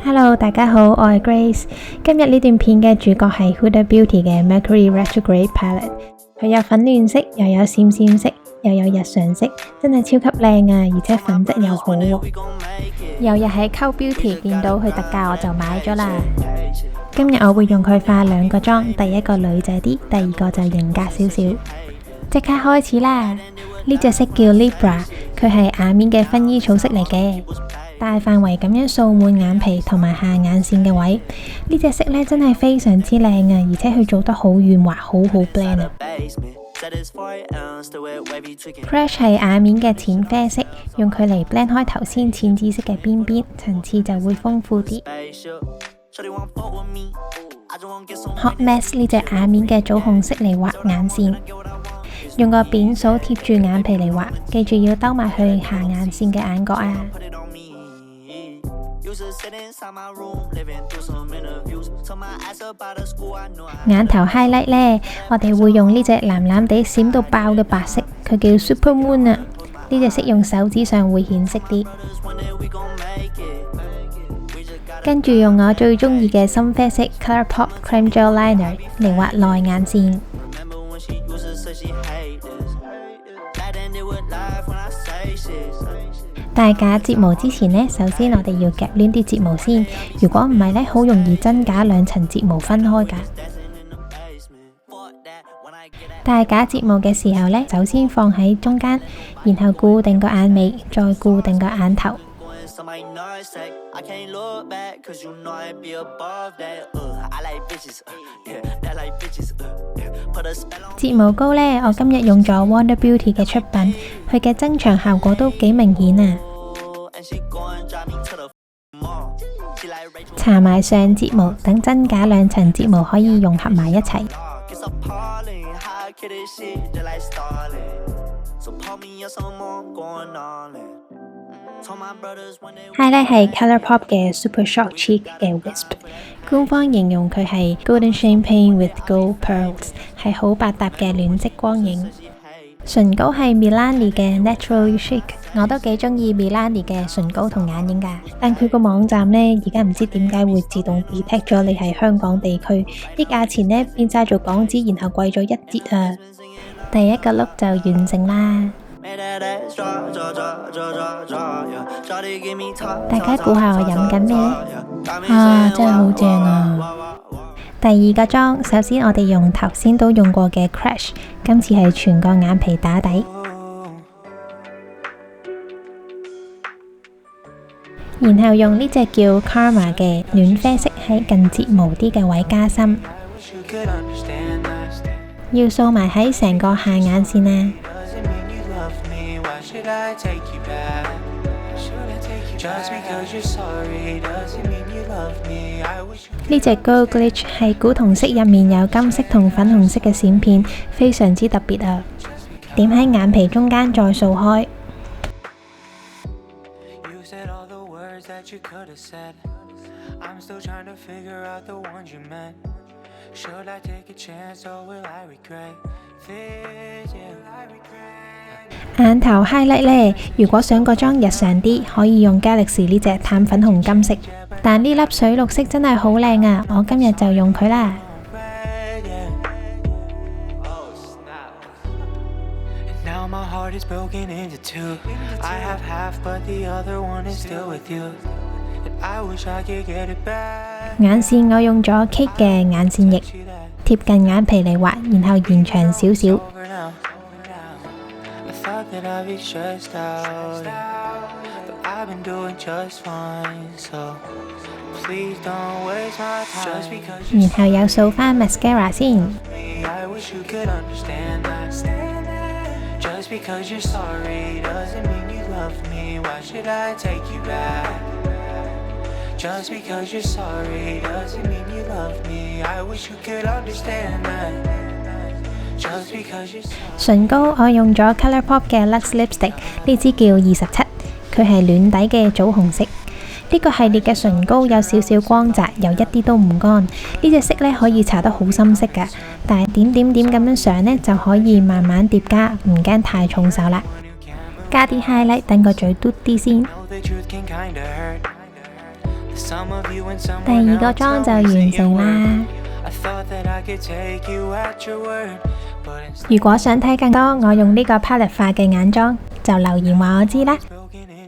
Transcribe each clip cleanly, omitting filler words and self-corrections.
Hello， 大家好，我係 Grace。今日呢段片嘅主角係 Huda Beauty 嘅 Mercury Retrograde Palette， 佢有粉暖色，又有閃閃色，又有日常色，真係超級靚啊！而且粉質又好喎。有日喺 Cult Beauty 見到佢特價，我就買咗啦。今日我會用佢化兩個妝，第一個女仔啲，第二個就型格少少。即刻開始啦！呢隻色叫 Libra， 佢係亞面嘅薰衣草色嚟嘅。大範圍咁樣掃滿眼皮同埋下眼線嘅位，呢隻色呢真係非常之靚啊！而且佢做得好圓滑，好好 blend 啊。Crush 係眼面嘅淺啡色，用佢嚟 blend 開頭先淺紫色嘅邊邊，層次就會豐富啲。Hot Mess 呢隻眼面嘅棗紅色嚟畫眼線，用個扁掃貼住眼皮嚟畫，記住要兜埋去下眼線嘅眼角啊！眼頭 highlight 呢，我哋會用呢隻藍藍地閃到爆嘅白色，佢叫 Super Moon 啊！呢隻色用手指上會顯色啲。跟住用我最中意嘅深啡色 ColourPop Creme Gel Liner 嚟畫內眼線。戴假睫毛之前呢，首先我哋要夾攣啲睫毛先，如果唔係呢，好容易真假兩層睫毛分開㗎。戴假睫毛嘅時候呢，首先放喺中間，然後固定個眼尾，再固定個眼頭。睫毛膏呢，我今日用咗 Wonder Beauty 嘅出品，佢嘅增長效果都幾明顯啊！搽埋上睫毛，等真假兩層睫毛可以融合埋一齊。Highlight 係 ColourPop 嘅 Super Shock Cheek 嘅 Wisp， 官方形容佢係 Golden Champagne with Gold Pearls， 係好百搭嘅暖色光影。唇膏係 Milani 嘅 Naturally Chic， 我都幾中意 Milani 嘅唇膏同眼影噶，但佢個網站呢，而家唔知點解會自動 detect 咗你係香港地區，啲價錢呢變晒做港紙，然後貴咗一折啊！第一個 look 就完成啦。大家估下我飲緊咩？啊，真係好正啊！第二個妝，首先我哋用頭先都用過嘅 Crush， 今次係全個眼皮打底，然後用呢隻叫 Karma 嘅暖啡色喺近睫毛啲嘅位加深，要掃埋喺成個下眼線啊！呢隻 Gold Glitch 係古銅色，入面有金色同粉紅色嘅閃片，非常之特別啊！點喺眼皮中間再掃開。眼頭 highlight 呢，如果想個妝日常啲，可以用 Galaxy 呢隻淡粉紅金色，但呢粒水綠色真係好靚啊！我今日就用佢啦。眼線我用咗 Kate 嘅眼線液，貼近眼皮嚟畫，然後延長少少。然後又掃返 mascara 先。唇膏我用咗 ColourPop 嘅 Luxe Lipstick， 呢支叫27，佢係暖底嘅棗紅色。呢個系列嘅唇膏有少少光澤，又一啲都唔乾。呢隻色呢可以搽得好深色㗎，但係點點點咁樣上呢，就可以慢慢疊加，唔驚太重手啦。加啲 highlight， 等個嘴嘟啲先。第二個妝就完成啦。如果想睇更多我用呢個 palette 化嘅眼妝，就留言話我知啦。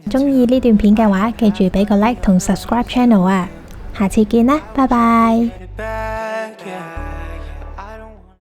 鍾意呢段片嘅話，記住俾個 like 同 subscribe channel啊！下次見啦，拜拜。